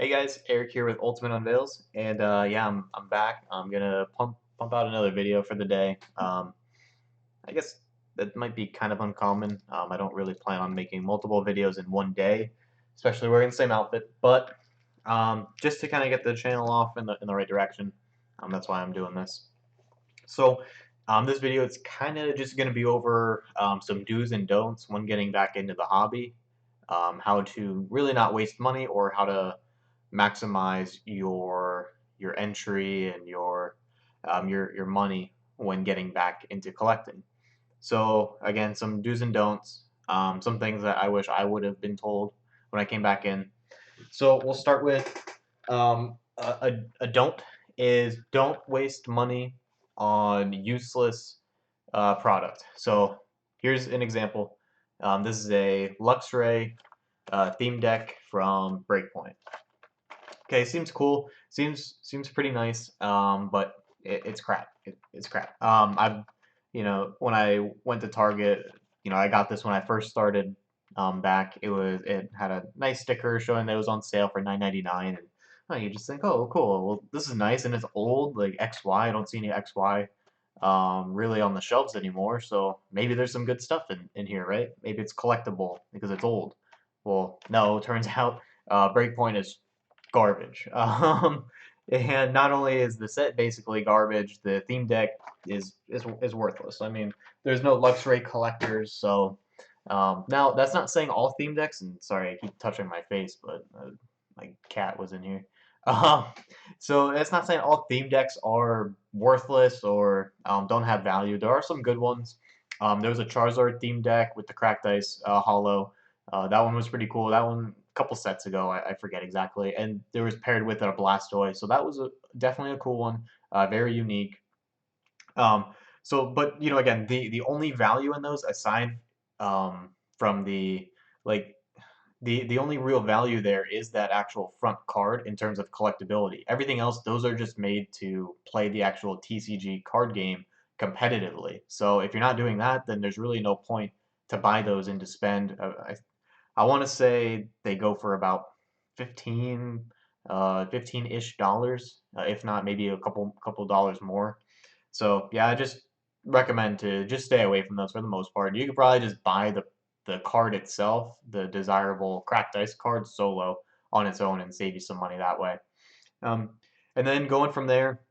Hey guys, Eric here with Ultimate Unveils, and yeah, I'm back. I'm gonna pump out another video for the day. I guess that might be kind of uncommon. I don't really plan on making multiple videos in one day, especially wearing the same outfit. But just to kind of get the channel off in the right direction, that's why I'm doing this. So this video it's kind of just gonna be over some do's and don'ts when getting back into the hobby, how to really not waste money or how to maximize your entry and your money when getting back into collecting. So again, some do's and don'ts, some things that I wish I would have been told when I came back in. So we'll start with a don't is don't waste money on useless product. So here's an example. This is a Luxray theme deck from Breakpoint. Okay, seems cool. Seems pretty nice. But it's crap. It's crap. When I went to Target, I got this when I first started back. It had a nice sticker showing that it was on sale for 9.99, and you just think, oh, cool. Well, this is nice, and it's old, like XY. I don't see any XY really on the shelves anymore. So maybe there's some good stuff in here, right? Maybe it's collectible because it's old. Well, no, it turns out Breakpoint is garbage. And not only is the set basically garbage, the theme deck is worthless. I mean, there's no Luxray collectors, so now that's not saying all theme decks. And sorry, I keep touching my face, but my cat was in here. Um, so that's not saying all theme decks are worthless or don't have value. There are some good ones. There was a Charizard theme deck with the Cracked Ice Hollow. That one was pretty cool. That one a couple sets ago, I forget exactly, and there was paired with a Blastoise, so that was definitely a cool one, very unique. Um, but again, the only value in those, aside from like the only real value there is that actual front card in terms of collectability. Everything else, those are just made to play the actual TCG card game competitively. So if you're not doing that, then there's really no point to buy those and to spend. I want to say they go for about 15, 15-ish dollars, if not maybe a couple dollars more. So yeah, I just recommend to just stay away from those for the most part. You could probably just buy the card itself, the desirable cracked ice card solo on its own and save you some money that way. Um, and then going from there,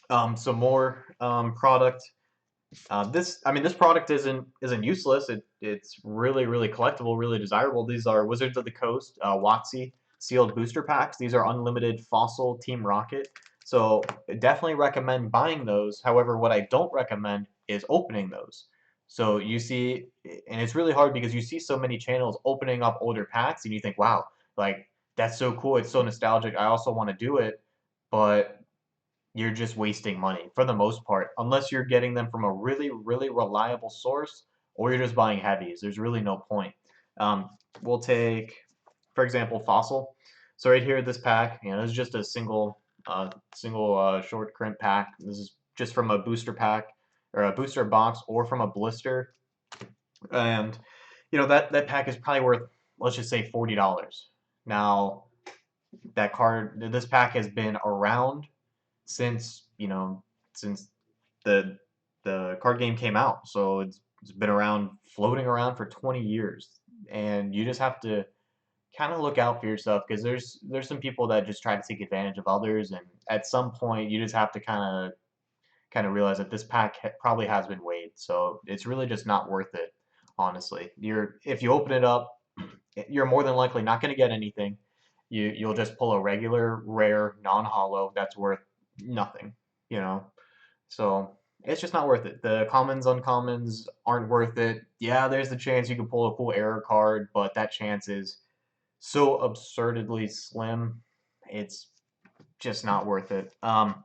some more product. I mean, this product isn't useless. It's really collectible, really desirable. These are Wizards of the Coast, WotC sealed booster packs. These are unlimited Fossil Team Rocket. So definitely recommend buying those. However, what I don't recommend is opening those. So you see, and it's really hard because you see so many channels opening up older packs, and you think, wow, like that's so cool. It's so nostalgic. I also want to do it, but you're just wasting money for the most part, unless you're getting them from a really reliable source or you're just buying heavies. There's really no point. Um, we'll take, for example, Fossil. So right here, this pack, this is just a single short crimp pack. This is just from a booster pack or a booster box or from a blister, and that pack is probably worth, let's just say, $40. Now this pack has been around since since the the card game came out. So it's been around, floating around for 20 years, and you just have to kind of look out for yourself because there's some people that just try to take advantage of others, and at some point you just have to kind of realize that this pack probably has been weighed, so it's really just not worth it. Honestly, if you open it up, you're more than likely not going to get anything. You'll just pull a regular rare non-hollow that's worth nothing, you know. So it's just not worth it. The commons, uncommons aren't worth it. Yeah, there's the chance you could pull a cool error card, but that chance is so absurdly slim. It's just not worth it. And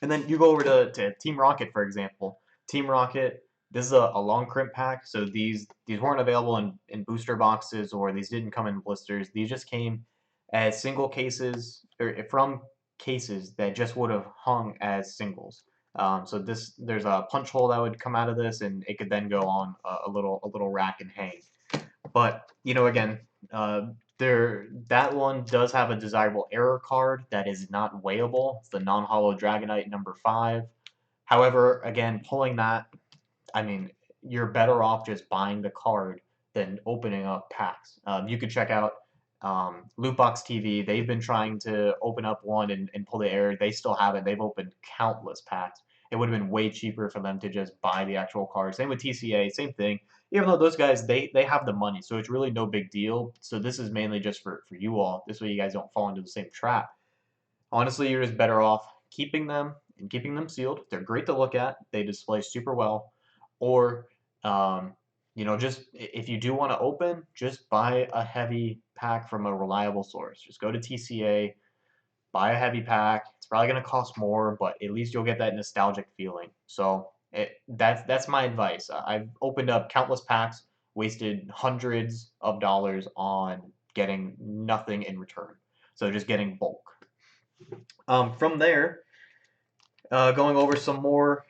then you go over to Team Rocket, for example. Team Rocket, this is a long crimp pack, so these weren't available in booster boxes, or these didn't come in blisters. These just came as single cases, or from cases that just would have hung as singles. So there's a punch hole that would come out of this, and it could then go on a little rack and hang. But again, that one does have a desirable error card that is not weighable. It's the non-hollow Dragonite #5. However, again, pulling that, I mean, you're better off just buying the card than opening up packs. You could check out Lootbox TV. They've been trying to open up one and pull the error. They still haven't. They've opened countless packs. It would have been way cheaper for them to just buy the actual card. Same with TCA, same thing. Even though those guys, they have the money, so it's really no big deal. So this is mainly just for you all. This way you guys don't fall into the same trap. Honestly, you're just better off keeping them and keeping them sealed. They're great to look at. They display super well. Or, um, just if you do want to open, just buy a heavy pack from a reliable source. Just go to TCA, buy a heavy pack. It's probably going to cost more, but at least you'll get that nostalgic feeling. So that's my advice. I've opened up countless packs, wasted hundreds of dollars on getting nothing in return. So just getting bulk. From there, going over some more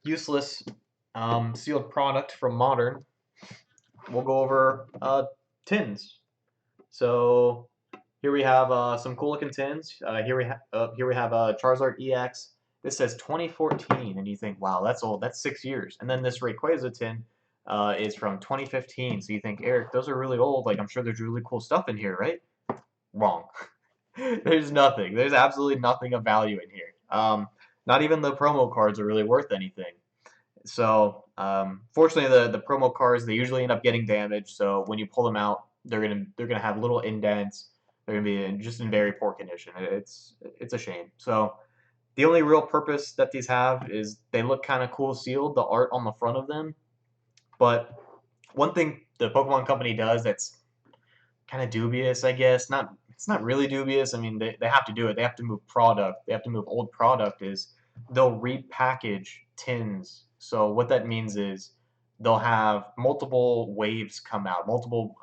useless sealed product from Modern, we'll go over tins. So here we have some cool looking tins. Here we have Charizard EX. This says 2014, and you think, wow, that's old. That's 6 years. And then this Rayquaza tin is from 2015. So you think, Eric, those are really old. Like I'm sure there's really cool stuff in here, right? Wrong. There's nothing. There's absolutely nothing of value in here. Not even the promo cards are really worth anything. So, fortunately, the promo cards they usually end up getting damaged. So when you pull them out, they're gonna have little indents. They're gonna be just in very poor condition. It's a shame. So the only real purpose that these have is they look kind of cool sealed, the art on the front of them. But one thing the Pokemon Company does that's kind of dubious, I guess. It's not really dubious. I mean, they have to do it. They have to move product. They have to move old product. Is they'll repackage tins. So what that means is they'll have multiple waves come out, multiple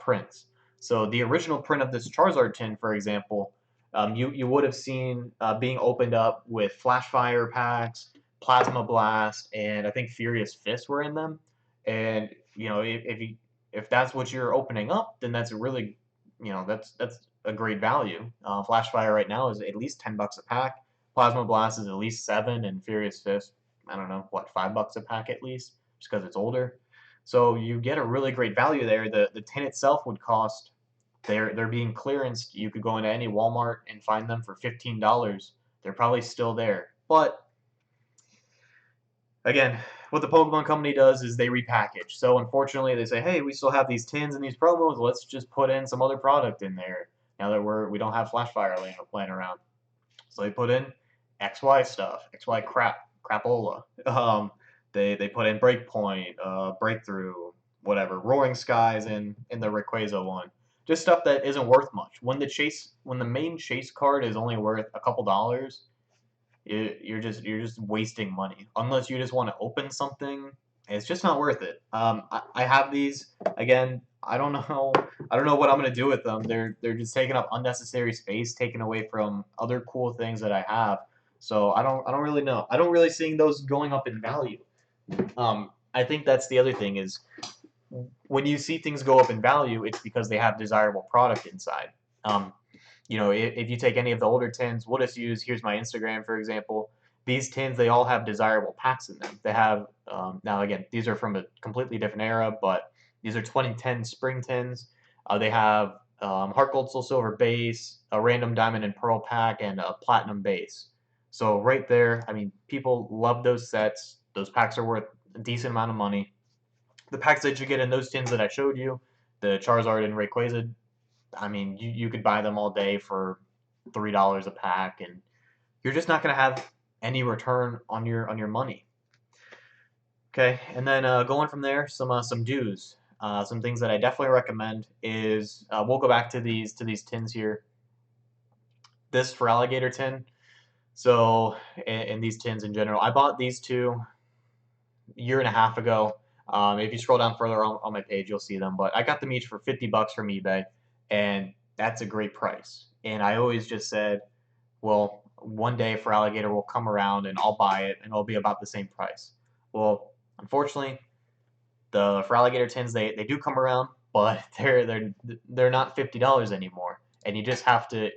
prints. So the original print of this Charizard tin, for example, you would have seen being opened up with Flash Fire packs, Plasma Blast, and I think Furious Fist were in them. And if that's what you're opening up, then that's a really, that's a great value. Flash Fire right now is at least $10 a pack. Plasma Blast is at least 7, and Furious Fist, I don't know, what, $5 a pack at least, just because it's older. So you get a really great value there. The tin itself would cost, they're being clearanced. You could go into any Walmart and find them for $15. They're probably still there, but again, what the Pokemon Company does is they repackage. So unfortunately, they say, "Hey, we still have these tins and these promos. Let's just put in some other product in there." Now that we don't have Flashfire laying around, so they put in XY stuff, XY crapola. They put in Breakpoint, Breakthrough, whatever, Roaring Skies in the Rayquaza one. Just stuff that isn't worth much. When the main chase card is only worth a couple dollars, you're just wasting money unless you just want to open something. It's just not worth it. I have these again. I don't know what I'm gonna do with them. They're just taking up unnecessary space, taking away from other cool things that I have. So I don't really know. I don't really seeing those going up in value. I think that's the other thing is when you see things go up in value, it's because they have desirable product inside. Um, if you take any of the older tins, we'll just use, here's my Instagram, for example. These tins, they all have desirable packs in them. They have, now again, these are from a completely different era, but these are 2010 spring tins. They have Heart Gold, Soul Silver base, a random Diamond and Pearl pack, and a Platinum base. So right there, I mean, people love those sets. Those packs are worth a decent amount of money. The packs that you get in those tins that I showed you, the Charizard and Rayquaza, I mean, you could buy them all day for $3 a pack, and you're just not going to have any return on your money. Okay, and then going from there, some dues, some things that I definitely recommend is we'll go back to these tins here. This Feraligatr tin. So, and these tins in general, I bought these two a year and a half ago. If you scroll down further on my page, you'll see them. But I got them each for $50 from eBay, and that's a great price. And I always just said, well, one day Feraligatr will come around and I'll buy it, and it'll be about the same price. Well, unfortunately, the Feraligatr tins they do come around, but they're not $50 anymore, and you just have to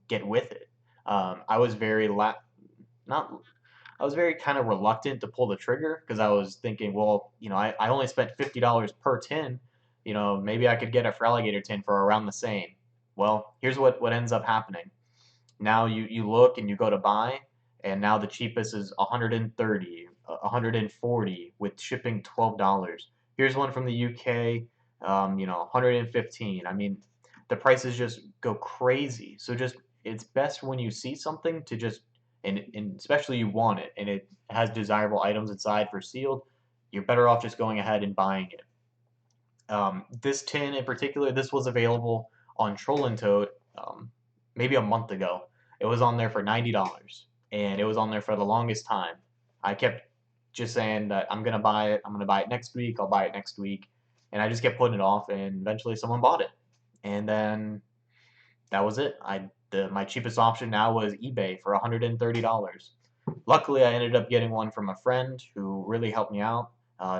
get with it. I was very not I was very kind of reluctant to pull the trigger because I was thinking, well, I only spent $50 per tin. Maybe I could get a Feraligatr tin for around the same. Well, here's what ends up happening. Now you look and you go to buy, and now the cheapest is 130, 140 with shipping $12. Here's one from the UK, 115. I mean, the prices just go crazy. So just it's best when you see something to just and especially you want it and it has desirable items inside for sealed, you're better off just going ahead and buying it. This tin in particular, this was available on Troll and Toad maybe a month ago. It was on there for $90, and it was on there for the longest time. I kept just saying that I'm gonna buy it. I'm gonna buy it next week. I'll buy it next week, and I just kept putting it off. And eventually, someone bought it, and then that was it. My cheapest option now was eBay for $130. Luckily, I ended up getting one from a friend who really helped me out.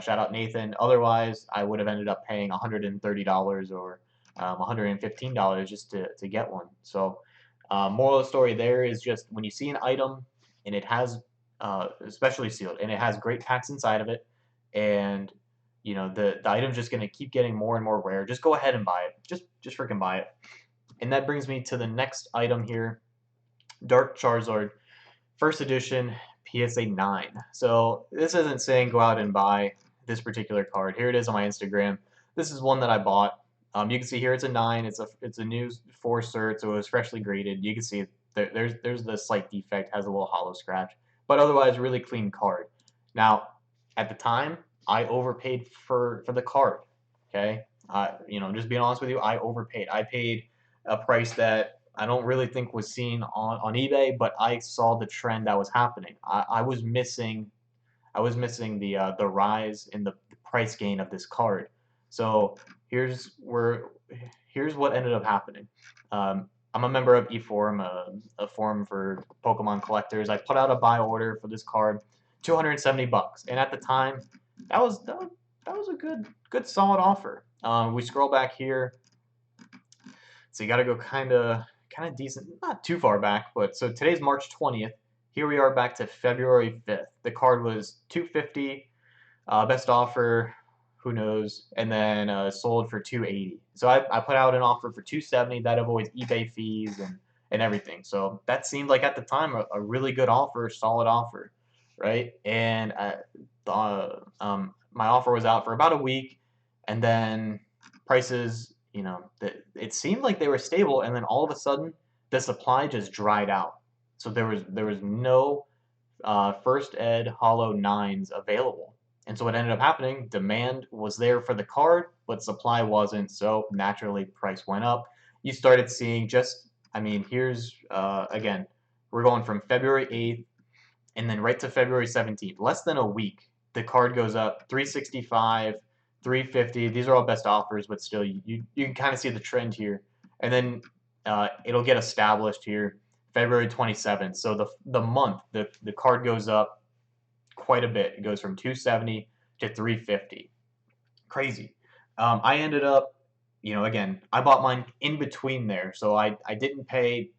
Shout out Nathan. Otherwise, I would have ended up paying $130 or $115 just to get one. So, moral of the story there is just when you see an item and it has, especially sealed, and it has great packs inside of it, and the item's just gonna keep getting more and more rare. Just go ahead and buy it. Just freaking buy it. And that brings me to the next item here, Dark Charizard. First edition PSA 9. So this isn't saying go out and buy this particular card. Here it is on my Instagram. This is one that I bought. You can see here it's a 9. It's a new 4 cert, so it was freshly graded. You can see there's the slight defect, has a little hollow scratch, but otherwise really clean card. Now, at the time, I overpaid for the card. Okay, just being honest with you, I overpaid. I paid a price that I don't really think was seen on eBay, but I saw the trend that was happening. I was missing the rise in the price gain of this card. So here's what ended up happening. I'm a member of eForum, a forum for Pokemon collectors. I put out a buy order for this card, $270, and at the time, that was a good solid offer. We scroll back here, so you got to go kind of decent, not too far back, but so today's March 20th. Here we are back to February 5th. The card was $250, best offer, who knows, and then sold for $280. So I put out an offer for $270. That avoids eBay fees and everything. So that seemed like at the time a really good offer, solid offer, right? And my offer was out for about a week, and then prices, it seemed like they were stable, and then all of a sudden the supply just dried out. So there was no first ed hollow 9s available. And so what ended up happening, demand was there for the card, but supply wasn't, so naturally price went up. You started seeing here's, again, we're going from February 8th and then right to February 17th, less than a week, the card goes up 365, 350. These are all best offers, but still, you can kind of see the trend here. And then it'll get established here February 27th. So the month, the card goes up quite a bit. It goes from 270 to 350. Crazy. I ended up, again, I bought mine in between there. So I didn't pay,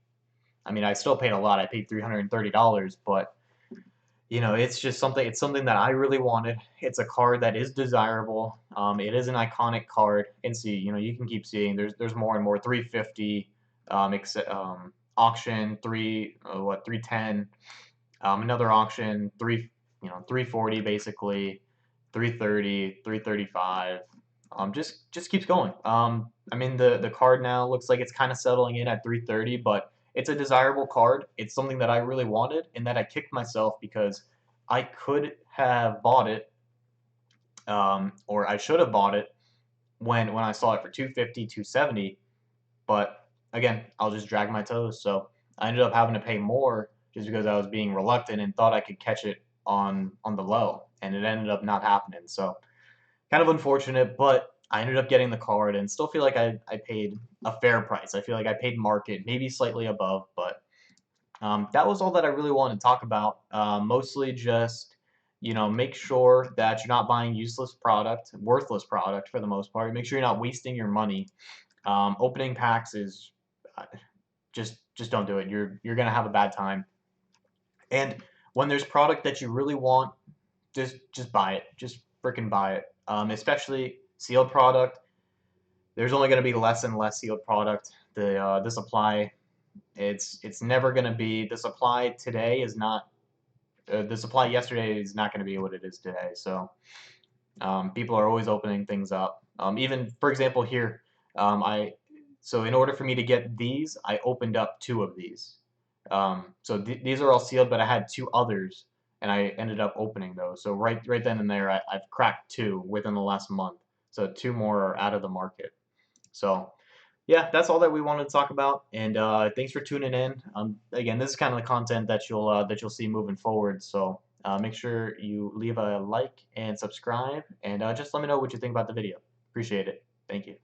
I still paid a lot. I paid $330, but it's something that I really wanted. It's a card that is desirable. It is an iconic card. And see, you can keep seeing there's more and more 350, auction 310, another auction 340 basically, 330, 335. Just keeps going. The card now looks like it's kind of settling in at 330, but it's a desirable card. It's something that I really wanted and that I kicked myself because I could have bought it, or I should have bought it when I saw it for 250, 270. But again, I'll just drag my toes. So I ended up having to pay more just because I was being reluctant and thought I could catch it on the low, and it ended up not happening. So kind of unfortunate, but I ended up getting the card and still feel like I paid a fair price. I feel like I paid market, maybe slightly above, but that was all that I really wanted to talk about. Mostly just, make sure that you're not buying useless product, worthless product for the most part. Make sure you're not wasting your money. Opening packs is uh, just don't do it. You're gonna have a bad time. And when there's product that you really want, just buy it. Just freaking buy it. Especially sealed product. There's only gonna be less and less sealed product. The supply, it's never gonna be the supply today is not the supply yesterday is not going to be what it is today. So people are always opening things up. Even for example here, I so in order for me to get these, I opened up two of these. So these are all sealed, but I had two others, and I ended up opening those. So right then and there, I've cracked two within the last month. So two more are out of the market. So yeah, that's all that we wanted to talk about. And thanks for tuning in. Again, this is kind of the content that you'll see moving forward. So make sure you leave a like and subscribe, and just let me know what you think about the video. Appreciate it. Thank you.